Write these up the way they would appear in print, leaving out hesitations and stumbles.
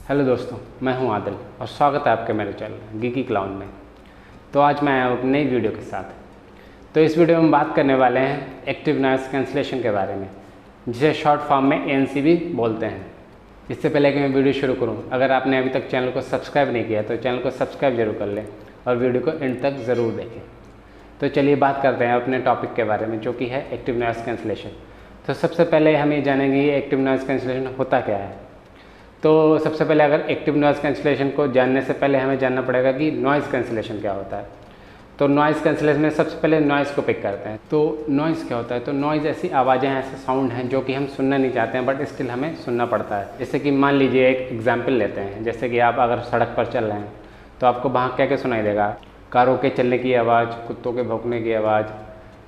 Hello दोस्तों, मैं हूं आदिल और स्वागत है आपके मेरे चैनल गीकी क्लाउन में। तो आज मैं आया हूं एक नई वीडियो के साथ। तो इस वीडियो में हम बात करने वाले हैं एक्टिव नॉइज़ कैंसलेशन के बारे में, जिसे शॉर्ट फॉर्म में ANC भी बोलते हैं। इससे पहले कि मैं वीडियो शुरू करूं, अगर आपने अभी तक चैनल को सब्सक्राइब नहीं किया तो चैनल को सब्सक्राइब जरूर कर लें और वीडियो को एंड तक ज़रूर देखें। तो चलिए बात करते हैं अपने टॉपिक के बारे में, जो कि है एक्टिव नॉइज़ कैंसलेशन। तो सबसे पहले हम ये जानेंगे ये एक्टिव नॉइज़ कैंसलेशन होता क्या है। तो सबसे पहले अगर एक्टिव नॉइज़ कैंसलेशन को जानने से पहले हमें जानना पड़ेगा कि नॉइज़ कैंसलेशन क्या होता है। तो नॉइज़ कैंसलेशन में सबसे पहले नॉइज़ को पिक करते हैं। तो नॉइज़ क्या होता है? तो नॉइज़ ऐसी आवाज़ें हैं, ऐसे साउंड हैं जो कि हम सुनना नहीं चाहते हैं बट स्टिल हमें सुनना पड़ता है। जैसे कि मान लीजिए एक एग्जाम्पल लेते हैं, जैसे कि आप अगर सड़क पर चल रहे हैं तो आपको वहाँ क्या क्या सुनाई देगा? कारों के चलने की आवाज़, कुत्तों के भौंकने की आवाज़,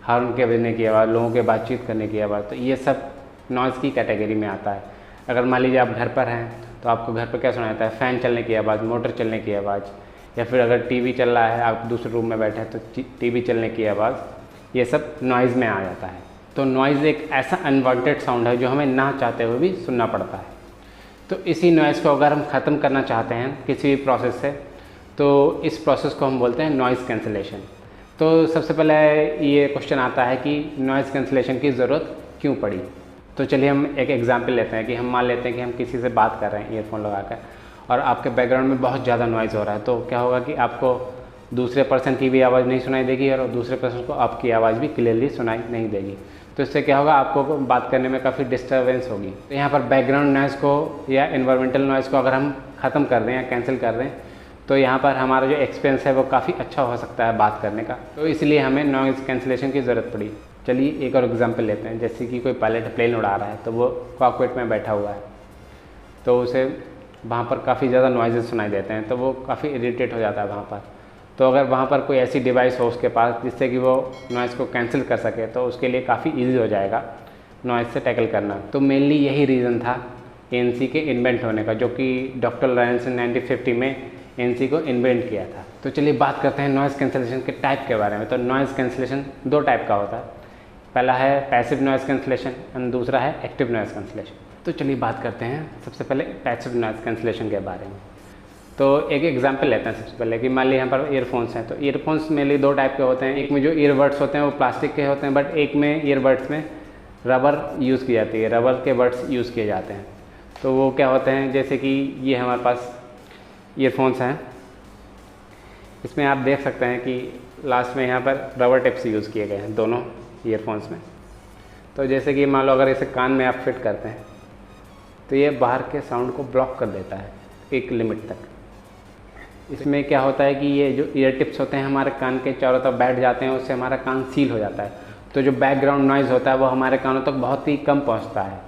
हॉर्न के बजने की आवाज़, लोगों के बातचीत करने की आवाज़। तो ये सब नॉइज़ की कैटेगरी में आता है। अगर मान लीजिए आप घर पर हैं तो आपको घर पर क्या सुनाई देता है? फ़ैन चलने की आवाज़, मोटर चलने की आवाज़, या फिर अगर टीवी चल रहा है, आप दूसरे रूम में बैठे हैं तो टीवी चलने की आवाज़, ये सब नॉइज़ में आ जाता है। तो नॉइज़ एक ऐसा अनवांटेड साउंड है जो हमें ना चाहते हुए भी सुनना पड़ता है। तो इसी नॉइज़ को अगर हम ख़त्म करना चाहते हैं किसी भी प्रोसेस से, तो इस प्रोसेस को हम बोलते हैं नॉइज़ कैंसलेशन। तो सबसे पहले ये क्वेश्चन आता है कि नॉइज़ कैंसलेशन की ज़रूरत क्यों पड़ी। तो चलिए हम एक एग्जांपल लेते हैं कि हम मान लेते हैं कि हम किसी से बात कर रहे हैं ईयरफोन लगाकर और आपके बैकग्राउंड में बहुत ज़्यादा नॉइज़ हो रहा है। तो क्या होगा कि आपको दूसरे पर्सन की भी आवाज़ नहीं सुनाई देगी और दूसरे पर्सन को आपकी आवाज़ भी क्लियरली सुनाई नहीं देगी। तो इससे क्या होगा, आपको बात करने में काफ़ी डिस्टर्बेंस होगी। तो यहाँ पर बैकग्राउंड नॉइज़ को या इन्वायरमेंटल नॉइज़ को अगर हम ख़त्म कर दें या कैंसिल कर दें तो यहाँ पर हमारा जो एक्सपीरियंस है वो काफ़ी अच्छा हो सकता है बात करने का। तो इसलिए हमें नॉइज़ कैंसिलेशन की ज़रूरत पड़ी। चलिए एक और एग्जांपल लेते हैं, जैसे कि कोई पायलट प्लेन उड़ा रहा है तो वो कॉकपिट में बैठा हुआ है, तो उसे वहाँ पर काफ़ी ज़्यादा नॉइज़ेस सुनाई देते हैं, तो वो काफ़ी इरिटेट हो जाता है वहाँ पर। तो अगर वहाँ पर कोई ऐसी डिवाइस हो उसके पास जिससे कि वो नॉइज़ को कैंसिल कर सके तो उसके लिए काफ़ी ईजी हो जाएगा नॉइज़ से टैकल करना। तो मेनली यही रीज़न था ANC के इन्वेंट होने का, जो कि डॉक्टर लॉरेंस ने 1950 में ANC को इन्वेंट किया था। तो चलिए बात करते हैं नॉइज़ कैंसलेशन के टाइप के बारे में। तो नॉइज़ कैंसलेशन दो टाइप का होता है, पहला है पैसिव नॉइज़ कैंसलेशन एंड दूसरा है एक्टिव नॉइज़ कैंसलेशन। तो चलिए बात करते हैं सबसे पहले पैसिव नॉइज़ कैंसलेशन के बारे में। तो एक एग्जांपल लेते हैं सबसे पहले कि मान लीजिए यहाँ पर ईयरफोन्स हैं। तो ईयरफोन्स मेनली दो टाइप के होते हैं, एक में जो ईयरबड्स होते हैं वो प्लास्टिक के होते हैं, बट एक में ईयरबड्स में रबर यूज़ की जाती है, रबर के बड्स यूज़ किए जाते हैं। तो वो क्या होते हैं, जैसे कि ये हमारे पास ईयरफोन्स हैं, इसमें आप देख सकते हैं कि लास्ट में यहाँ पर रबर टिप्स यूज़ किए गए हैं दोनों ईयरफोन्स में। तो जैसे कि मान लो अगर इसे कान में आप फिट करते हैं तो ये बाहर के साउंड को ब्लॉक कर देता है एक लिमिट तक। इसमें क्या होता है कि ये जो ईयर टिप्स होते हैं हमारे कान के चारों तरफ बैठ जाते हैं, उससे हमारा कान सील हो जाता है। तो जो बैकग्राउंड नॉइज़ होता है वो हमारे कानों तक बहुत ही कम पहुँचता है।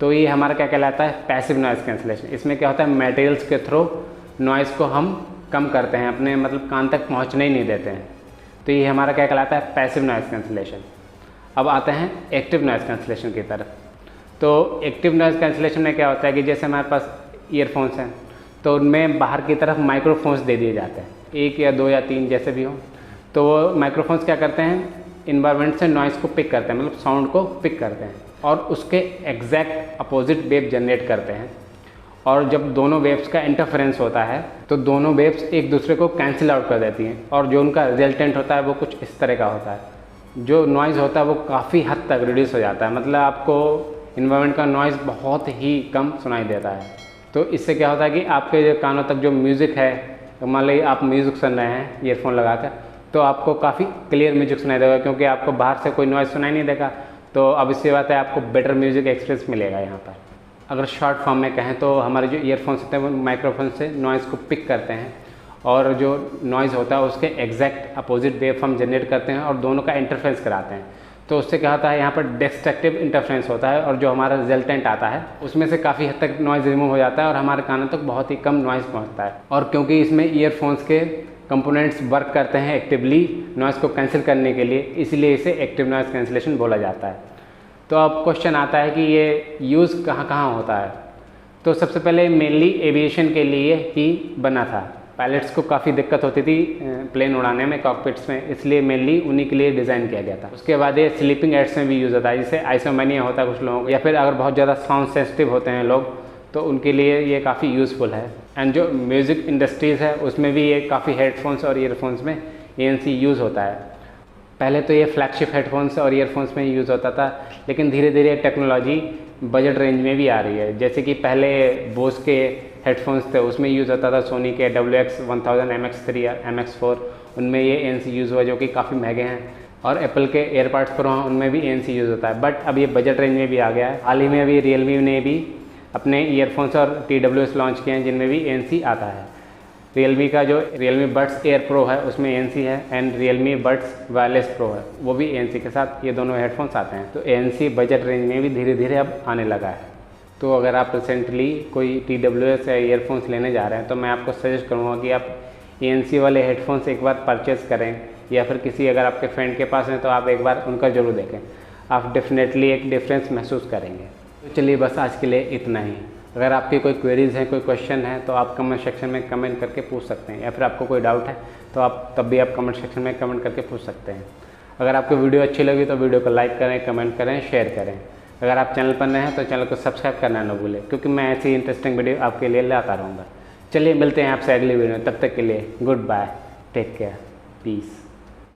तो ये हमारा क्या कहलाता है? Passive noise cancellation. इसमें क्या होता है, मटेरियल्स के थ्रू नॉइज़ को हम कम करते हैं, अपने मतलब कान तक पहुँचने ही नहीं देते हैं। तो ये हमारा क्या कहलाता है? Passive noise cancellation. अब आते हैं एक्टिव नॉइज़ कैंसलेशन की तरफ। तो एक्टिव नॉइज़ कैंसलेशन में क्या होता है कि जैसे हमारे पास ईयरफोन्स हैं तो उनमें बाहर की तरफ माइक्रोफोन्स दे दिए जाते हैं, एक या दो या तीन जैसे भी हो। तो वो माइक्रोफोन्स क्या करते हैं, इन्वायरमेंट से नॉइज़ को पिक करते हैं, मतलब साउंड को पिक करते हैं और उसके एग्जैक्ट अपोजिट वेव जनरेट करते हैं। और जब दोनों वेव्स का इंटरफेरेंस होता है तो दोनों वेव्स एक दूसरे को कैंसिल आउट कर देती हैं और जो उनका रिजल्टेंट होता है वो कुछ इस तरह का होता है। जो नॉइज़ होता है वो काफ़ी हद तक रिड्यूस हो जाता है, मतलब आपको इन्वायरमेंट का नॉइज़ बहुत ही कम सुनाई देता है। तो इससे क्या होता है कि आपके जो कानों तक जो म्यूज़िक है, तो मान लीजिए आप म्यूज़िक सुन रहे हैं ईयरफोन लगाकर, तो आपको काफ़ी क्लियर म्यूज़िक सुनाई देगा क्योंकि आपको बाहर से कोई नॉइज़ सुनाई नहीं देगा। तो अब इससे बात है आपको बेटर म्यूज़िक एक्सपीरियंस मिलेगा यहाँ पर। अगर शॉर्ट फॉर्म में कहें तो हमारे जो ईयरफोन्स होते हैं वो माइक्रोफोन से नॉइज़ को पिक करते हैं और जो नॉइज़ होता है उसके एग्जैक्ट अपोजिट वेव हम जनरेट करते हैं और दोनों का इंटरफेरेंस कराते हैं। तो उससे क्या होता है, यहाँ पर डिस्ट्रक्टिव इंटरफेरेंस होता है और जो हमारा रिजल्टेंट आता है उसमें से काफ़ी हद तक नॉइज़ रिमूव हो जाता है और हमारे कानों तक बहुत ही कम नॉइज़ पहुँचता है। और क्योंकि इसमें ईयरफोन्स के कंपोनेंट्स वर्क करते हैं एक्टिवली नॉइज़ को कैंसिल करने के लिए, इसलिए इसे एक्टिव नॉइज़ कैंसिलेशन बोला जाता है। तो अब क्वेश्चन आता है कि ये यूज़ कहाँ कहाँ होता है। तो सबसे पहले मेनली एविएशन के लिए ही बना था। पायलट्स को काफ़ी दिक्कत होती थी प्लेन उड़ाने में, कॉकपिट्स में, इसलिए मेनली उन्हीं के लिए डिज़ाइन किया गया था। उसके बाद ये स्लीपिंग एड्स में भी यूज़ होता है, जिससे आइसोमेनिया होता है कुछ लोगों को, या फिर अगर बहुत ज़्यादा साउंड सेंसिटिव होते हैं लोग तो उनके लिए ये काफ़ी यूज़फुल है। एंड जो म्यूज़िक इंडस्ट्रीज़ है उसमें भी ये काफ़ी हेडफोन्स और ईयरफोन्स में ANC यूज़ होता है। पहले तो ये फ्लैगशिप हेडफोन्स और ईयरफोन्स में यूज़ होता था, लेकिन धीरे धीरे टेक्नोलॉजी बजट रेंज में भी आ रही है। जैसे कि पहले बोस के हेडफोन्स थे, उसमें यूज़ होता था सोनी के WX-1000 MX3 या MX4, उनमें ये ANC यूज़ हुआ जो कि काफ़ी महंगे हैं। और एप्पल के एयरपॉड्स प्रो हैं, उनमें भी ANC यूज़ होता है, बट अब ये बजट रेंज में भी आ गया है। हाल ही में अभी रियलमी ने भी अपने ईयरफोन्स और TWS लॉन्च किए हैं जिनमें भी ANC आता है। रियलमी का जो रियलमी बड्स एयर प्रो है उसमें ANC है, and Realme buds wireless pro है वो भी ANC के साथ ये दोनों हेडफोन्स आते हैं। तो ANC बजट रेंज में भी धीरे धीरे अब आने लगा है। तो अगर आप रिसेंटली कोई TWS या ईयरफोन्स लेने जा रहे हैं तो मैं आपको सजेस्ट करूँगा कि आप ANC वाले हेडफोन्स एक बार परचेज़ करें, या फिर किसी अगर आपके फ्रेंड के पास हैं तो आप एक बार उनका ज़रूर देखें, आप डेफिनेटली एक डिफरेंस महसूस करेंगे। तो चलिए बस आज के लिए इतना ही। अगर आपकी कोई क्वेरीज़ हैं, कोई क्वेश्चन है तो आप कमेंट सेक्शन में कमेंट करके पूछ सकते हैं, या फिर आपको कोई डाउट है तो आप तब भी आप कमेंट सेक्शन में कमेंट करके पूछ सकते हैं। अगर आपको वीडियो अच्छी लगी तो वीडियो को लाइक करें, कमेंट करें, शेयर करें। अगर आप चैनल पर नए हैं तो चैनल को सब्सक्राइब करना न भूलें, क्योंकि मैं ऐसी इंटरेस्टिंग वीडियो आपके लिए लाता रहूँगा। चलिए मिलते हैं आपसे अगली वीडियो में, तब तक के लिए good bye, take care, piece.